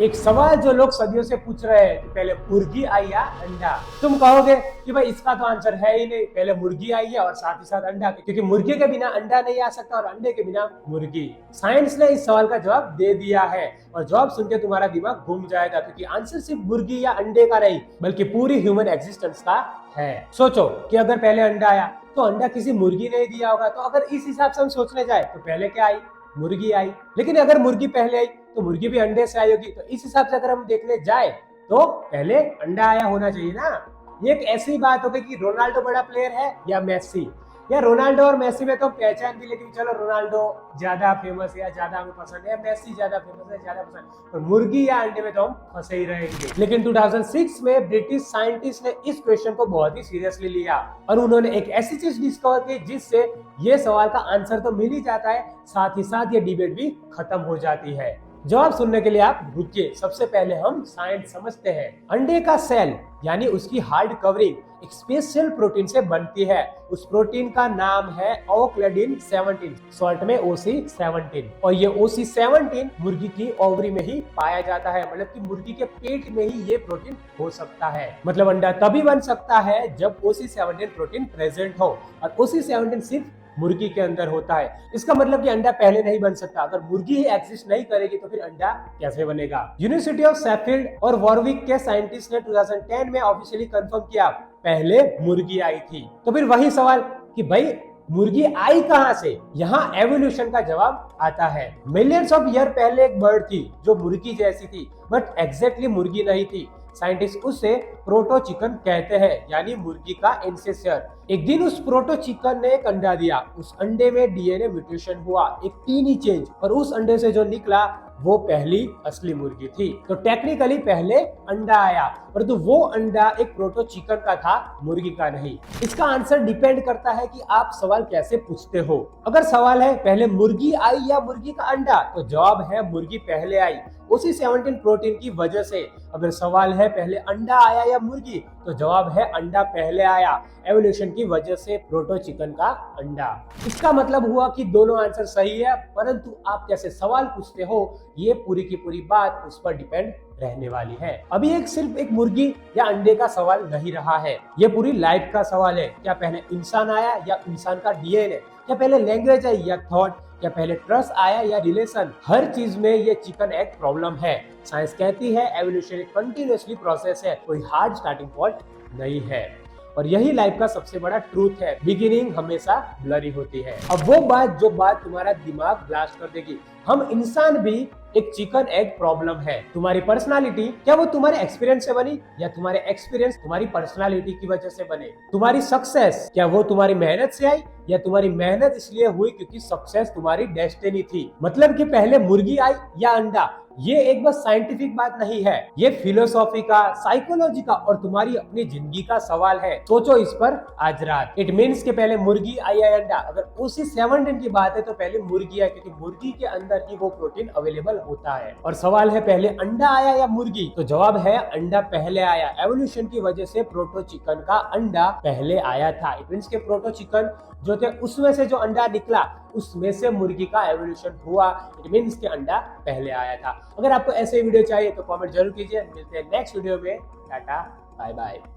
एक सवाल जो लोग सदियों से पूछ रहे हैं कि पहले मुर्गी आई या अंडा। तुम कहोगे कि भाई इसका तो आंसर है ही नहीं, पहले मुर्गी आई है और साथ ही साथ अंडा, क्योंकि मुर्गी के बिना अंडा नहीं आ सकता और अंडे के बिना मुर्गी। साइंस ने इस सवाल का जवाब दे दिया है और जवाब सुन के तुम्हारा दिमाग घूम जाएगा, क्योंकि आंसर सिर्फ मुर्गी या अंडे का नहीं बल्कि पूरी ह्यूमन एग्जिस्टेंस का है। सोचो कि अगर पहले अंडा आया तो अंडा किसी मुर्गी ने दिया होगा, तो अगर इस हिसाब से हम सोचने जाए तो पहले क्या आई? मुर्गी आई। लेकिन अगर मुर्गी पहले आई तो मुर्गी भी अंडे से आई होगी, तो इस हिसाब से अगर हम देखने जाए तो पहले अंडा आया होना चाहिए ना। ये एक ऐसी बात हो गई कि रोनाल्डो बड़ा प्लेयर है या मेसी, या रोनाल्डो और मेसी में तो पहचान भी, लेकिन चलो रोनाल्डो ज्यादा फेमस है या ज्यादा हमें पसंद है, मेसी ज्यादा फेमस है ज्यादा पसंद, तो मुर्गी या अंडे में तो हम फंसे ही रहेंगे। लेकिन 2006 में ब्रिटिश साइंटिस्ट ने इस क्वेश्चन को बहुत ही सीरियसली लिया और उन्होंने एक ऐसी चीज डिस्कवर की जिससे ये सवाल का आंसर तो मिल ही जाता है, साथ ही साथ ये डिबेट भी खत्म हो जाती है। जवाब सुनने के लिए आप रुकिए। सबसे पहले हम साइंस समझते हैं। अंडे का सेल यानी उसकी हार्ड कवरिंग एक स्पेशल प्रोटीन से बनती है। उस प्रोटीन का नाम है ओक्लेडिन 17, शॉर्ट में OC17, और ये OC17 मुर्गी की ओवरी में ही पाया जाता है, मतलब कि मुर्गी के पेट में ही ये प्रोटीन हो सकता है। मतलब अंडा तभी बन सकता है जब OC17 प्रोटीन प्रेजेंट हो, और OC17 सिर्फ मुर्गी के अंदर होता है। इसका मतलब कि अंडा पहले नहीं बन सकता। अगर मुर्गी ही एग्जिस्ट नहीं करेगी तो फिर अंडा कैसे बनेगा? यूनिवर्सिटी ऑफ शेफील्ड और वॉरविक के साइंटिस्ट ने 2010 में ऑफिशियली कंफर्म किया पहले मुर्गी आई थी। तो फिर वही सवाल कि भाई मुर्गी आई कहां से? यहाँ एवोल्यूशन का जवाब आता है। मिलियंस ऑफ ईयर पहले एक बर्ड थी जो मुर्गी जैसी थी, बट एग्जैक्टली मुर्गी नहीं थी। साइंटिस्ट उसे प्रोटो चिकन कहते हैं, यानी मुर्गी का एंसेस्टर। एक दिन उस प्रोटो चिकन ने एक अंडा दिया। उस अंडे में डीएनए म्यूटेशन हुआ, एक टीनी चेंज, और उस अंडे से जो निकला वो पहली असली मुर्गी थी। तो टेक्निकली पहले अंडा आया, परंतु वो अंडा एक प्रोटो चिकन का था, मुर्गी का नहीं। इसका आंसर डिपेंड करता है कि आप सवाल कैसे पूछते हो। अगर सवाल है पहले मुर्गी आई या मुर्गी का अंडा, तो जवाब है मुर्गी पहले आई OC17 प्रोटीन की वजह से। अगर सवाल है पहले अंडा आया या मुर्गी, तो जवाब है अंडा पहले आया एवोल्यूशन की वजह से, प्रोटो चिकन का अंडा। इसका मतलब हुआ कि दोनों आंसर सही है, परंतु आप कैसे सवाल पूछते हो ये पूरी की पूरी बात उस पर डिपेंड रहने वाली है। अभी एक सिर्फ एक मुर्गी या अंडे का सवाल नहीं रहा है, ये पूरी लाइफ का सवाल है। क्या पहले इंसान आया या इंसान का डीएनए? क्या पहले लैंग्वेज आई या थॉट? क्या पहले ट्रस्ट आया या रिलेशन? हर चीज में ये चिकन एग प्रॉब्लम है। साइंस कहती है एवोल्यूशन एक कंटिन्यूअसली प्रोसेस है, कोई हार्ड स्टार्टिंग पॉइंट नहीं है। और यही लाइफ का सबसे बड़ा ट्रूथ है, बिगिनिंग हमेशा ब्लरी होती है। अब वो बात जो बात तुम्हारा दिमाग ब्लास्ट कर देगी, हम इंसान भी एक चिकन एग प्रॉब्लम है। तुम्हारी पर्सनालिटी क्या वो तुम्हारे एक्सपीरियंस से बनी, या तुम्हारे एक्सपीरियंस तुम्हारी पर्सनालिटी की वजह से बने? तुम्हारी सक्सेस क्या वो तुम्हारी मेहनत से आई, या तुम्हारी मेहनत इसलिए हुई क्योंकि सक्सेस तुम्हारी डेस्टिनी थी? मतलब कि पहले मुर्गी आई या अंडा, ये एक बस साइंटिफिक बात नहीं है, ये फिलोसॉफी का, साइकोलॉजी का और तुम्हारी अपनी जिंदगी का सवाल है। सोचो इस पर आज रात। इट मीन्स के पहले मुर्गी आई या अंडा? अगर OC17 की बात है तो पहले मुर्गी आई, क्योंकि मुर्गी के अंदर ही वो प्रोटीन अवेलेबल होता है। और सवाल है पहले अंडा आया या मुर्गी, तो जवाब है अंडा पहले आया। एवोल्यूशन की वजह से प्रोटो चिकन का अंडा पहले आया था। इट मीन्स के प्रोटो चिकन जो थे उसमें से जो अंडा निकला उसमें से मुर्गी का एवोल्यूशन हुआ। इट मीन्स के अंडा पहले आया था। अगर आपको ऐसे वीडियो चाहिए तो कमेंट जरूर कीजिए। मिलते हैं नेक्स्ट वीडियो में। Tata bye bye.